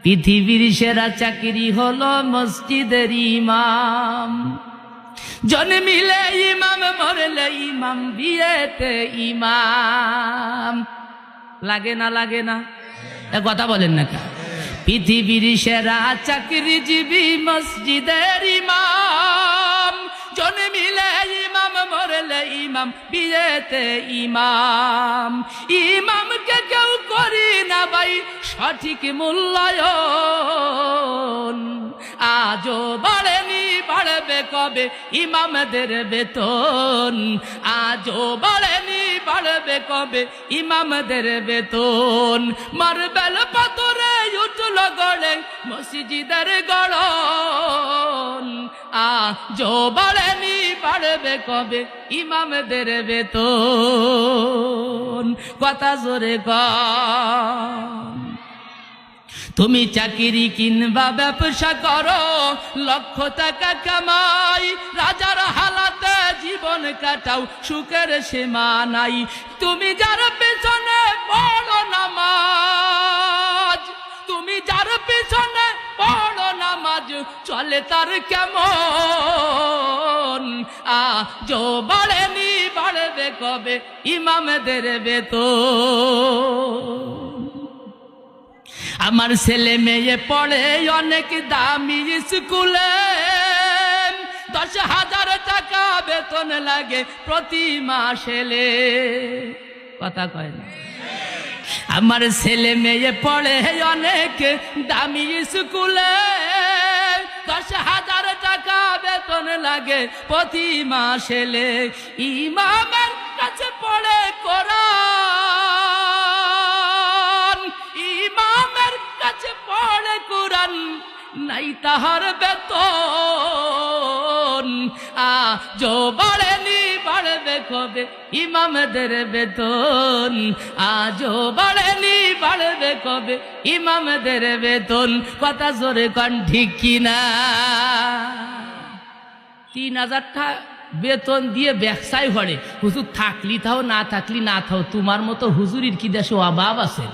পৃথিবীর সেরা চাকরি হলো মসজিদের ইমাম। জন্মিলে ইমাম, মরলে ইমাম, বিয়েতে ইমাম। লাগে না লাগে না? কথা বলেন না কেন? পৃথিবীর সেরা চাকরিজীবী মসজিদের ইমাম। জন্মিলে ইমাম, মরলে ইমাম, বিয়েতে ইমাম। ইমামকে কেউ করি না ভাই সঠিক মূল্যায়ন। আজও বাড়েনি, বাড়বে কবে ইমামদের বেতন? আজও বাড়েনি, বাড়বে কবে ইমামদের বেতন? মার্বেল পাথরে উঠল গড়ে মসজিদের গড়ন। আজও বাড়েনি, বাড়বে কবে ইমামদের বেতন? কথা জোরে কর। তুমি চাকরি কিংবা ব্যবসা করো, লক্ষ টাকা কামাই, রাজার হালাতে জীবন কাটাও, সুখের সীমা নাই। তুমি যার পেছনে পড়ো নামাজ, তুমি যার পেছনে পড়ো নামাজ, চলে তার কেমন? আজও বাড়েনি, বাড়বে কবে ইমামদের বেতন? আমার ছেলে মেয়ে পড়ে অনেক দামি স্কুলে, 10,000 টাকা বেতন লাগে প্রতি মাসে। কথা কয় না? আমার ছেলে মেয়ে পড়ে অনেক দামি স্কুলে, 10,000 টাকা বেতন লাগে প্রতি মাসে। ইমামের কাছে পড়ে কোরআন, ইমামের কাছে পড়ে কোরআন, নাই তাহার বেতন। আজও বাড়েনি, বাড়বে কবে ইমামদের বেতন? আজও বাড়েনি, বাড়বে কবে ইমামদের বেতন? কথা জোরে কন ঠিক কিনা? 3,000 টাকা বেতন দিয়ে ব্যবসায় ঘরে হুজুর থাকলি থাও, না থাকলি না থাও। তোমার মতো হুজুরির কি দেশে অভাব আছে?